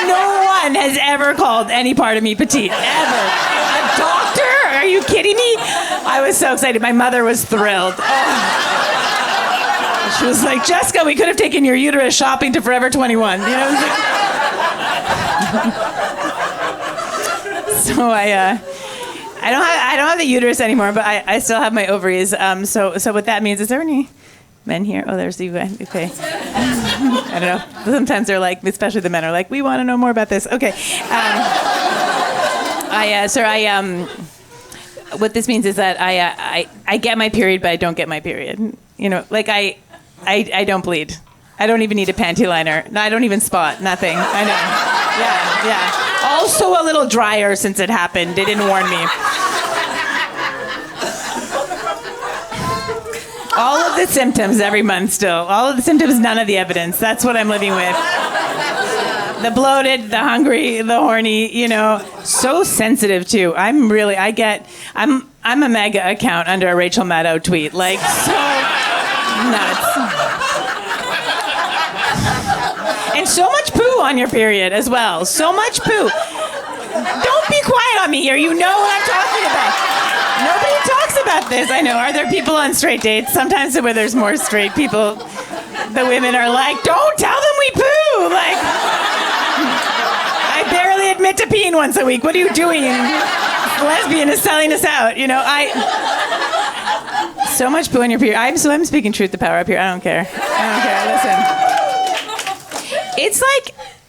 No one has ever called any part of me petite, ever. A doctor? Are you kidding me? I was so excited. My mother was thrilled. Oh. She was like, Jessica, we could have taken your uterus shopping to Forever 21. So I don't have the uterus anymore, but I still have my ovaries. So what that means, is there any men here? Oh, there's you. Okay. I don't know. Sometimes they're like, especially the men are like, we want to know more about this. Okay. What this means is that I get my period, but I don't get my period. I don't bleed. I don't even need a panty liner. No, I don't even spot. Nothing. I know. Yeah. Also a little drier since it happened. They didn't warn me. All of the symptoms every month still. All of the symptoms, none of the evidence. That's what I'm living with. The bloated, the hungry, the horny, so sensitive too. I'm a mega account under a Rachel Maddow tweet. Like, so nuts. And so much poo on your period as well. So much poo. Don't be quiet on me here. You know what I'm talking about. Nobody talks about this. I know. Are there people on straight dates? Sometimes where there's more straight people, the women are like, don't tell them we poo. Like, I barely admit to peeing once a week. What are you doing? Lesbian is selling us out. So much poo on your period. I'm speaking truth to power up here. I don't care. Listen.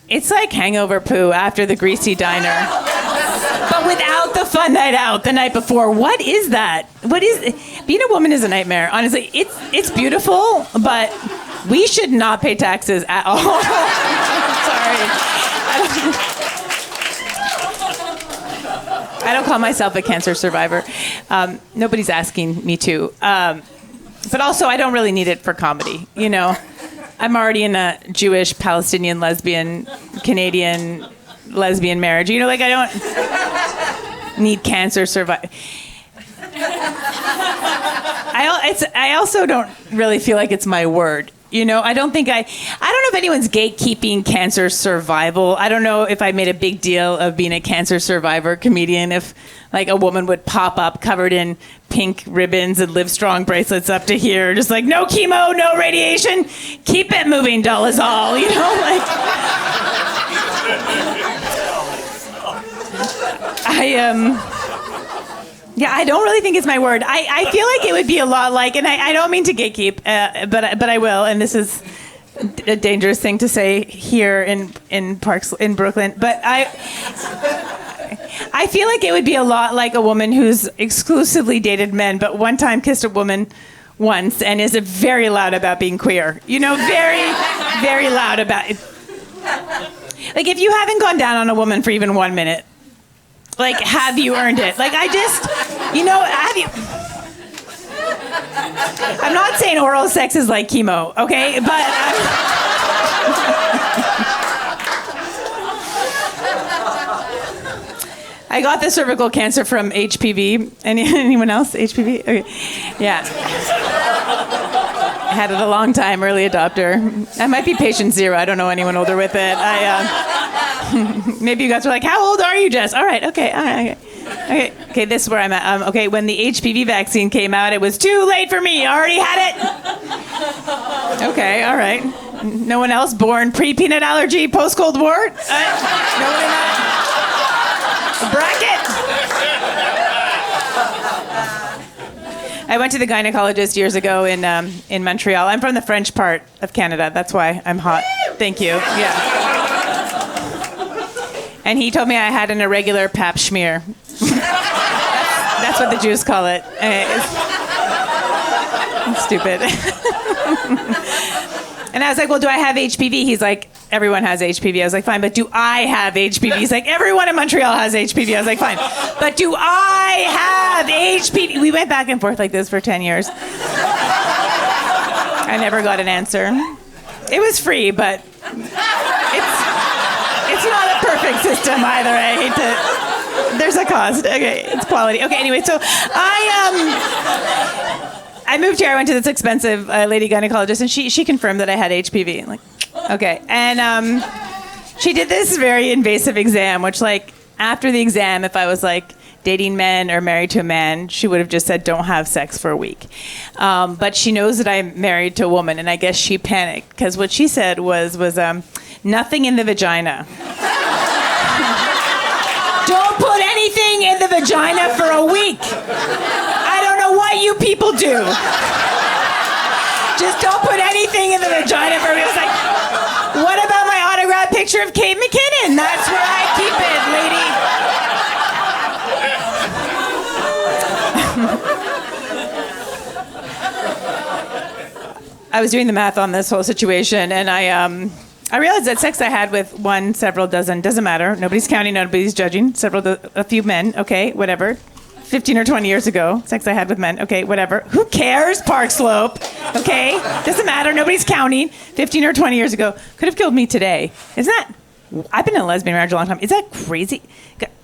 It's like hangover poo after the greasy diner. But without the fun night out the night before. What is that? Being a woman is a nightmare. Honestly, it's beautiful, but we should not pay taxes at all. Sorry. I don't call myself a cancer survivor. Nobody's asking me to. But also, I don't really need it for comedy, I'm already in a Jewish, Palestinian, lesbian, Canadian, lesbian marriage. I don't need cancer survive. I also don't really feel like it's my word. I don't know if anyone's gatekeeping cancer survival. I don't know if I made a big deal of being a cancer survivor comedian, if like a woman would pop up covered in pink ribbons and Livestrong bracelets up to here, just like, no chemo, no radiation, keep it moving, Dolezal, Yeah, I don't really think it's my word. I feel like it would be a lot like, and I don't mean to gatekeep, but I will, and this is a dangerous thing to say here in parks in Brooklyn, but I feel like it would be a lot like a woman who's exclusively dated men, but one time kissed a woman once and is very loud about being queer. You know, very, very loud about it. Like, if you haven't gone down on a woman for even 1 minute, like, have you earned it? Like, have you... I'm not saying oral sex is like chemo, okay? But... I got the cervical cancer from HPV. Anyone else? HPV? Okay. Yeah. I had it a long time, early adopter. I might be patient 0. I don't know anyone older with it. Maybe you guys are like, how old are you, Jess? All right, okay, all right, okay, this is where I'm at. Okay, when the HPV vaccine came out, it was too late for me. I already had it. Okay, all right. No one else born pre-peanut allergy, post-Cold War? No one in that bracket? I went to the gynecologist years ago in Montreal. I'm from the French part of Canada. That's why I'm hot. Thank you. Yeah. And he told me I had an irregular pap smear. That's what the Jews call it. It's stupid. And I was like, well, do I have HPV? He's like, everyone has HPV. I was like, fine, but do I have HPV? He's like, everyone in Montreal has HPV. I was like, fine, but do I have HPV? We went back and forth like this for 10 years. I never got an answer. It was free, but it's not a perfect system either. I hate to... There's a cost. Okay, it's quality. Okay, anyway, so I moved here. I went to this expensive lady gynecologist, and she confirmed that I had HPV. Like, okay. And she did this very invasive exam, which, like, after the exam, if I was, like, dating men or married to a man, she would have just said, don't have sex for a week. But she knows that I'm married to a woman, and I guess she panicked, because what she said was nothing in the vagina. Don't put anything in the vagina for a week. I don't know what you people do. Just don't put anything in the vagina for a week. I was like, what about my autographed picture of Kate McKinnon? That's where I keep it, lady. I was doing the math on this whole situation, and I realized that sex I had with one, several dozen, doesn't matter. Nobody's counting, nobody's judging. A few men, okay, whatever. 15 or 20 years ago, sex I had with men, okay, whatever. Who cares, Park Slope, okay? Doesn't matter, nobody's counting. 15 or 20 years ago, could have killed me today. Isn't that, I've been in a lesbian marriage a long time. Is that crazy?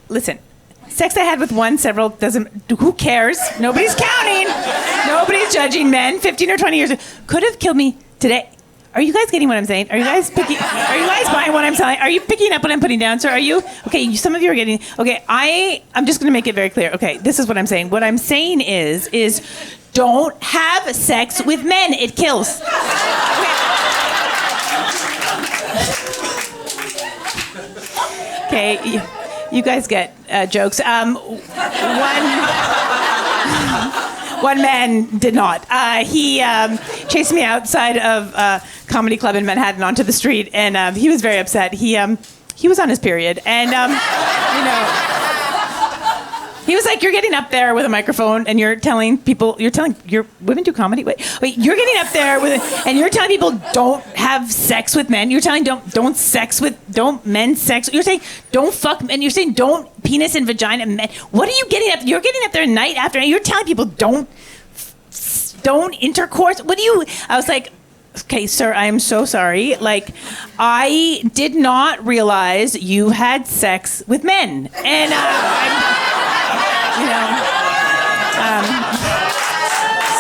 Listen, sex I had with one, several, doesn't, who cares? Nobody's counting. Nobody's judging men. 15 or 20 years ago, could have killed me today. Are you guys getting what I'm saying? Are you guys buying what I'm saying? Are you picking up what I'm putting down, sir? Are you? Okay, some of you are getting, okay, I'm just gonna make it very clear. Okay, this is what I'm saying. What I'm saying is don't have sex with men. It kills. Okay, you guys get jokes. One man did not. He chased me outside of a comedy club in Manhattan onto the street, and he was very upset. He was on his period, and he was like, "You're getting up there with a microphone, and you're telling women do comedy. Wait, you're getting up there and you're telling people don't have sex with men. You're telling don't men sex. You're saying don't fuck men. You're saying don't penis and vagina men. What are you getting up? You're getting up there night after night. You're telling people don't intercourse. What do you? I was like, okay, sir, I am so sorry. Like, I did not realize you had sex with men, and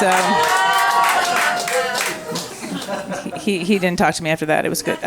so he didn't talk to me after that. It was good.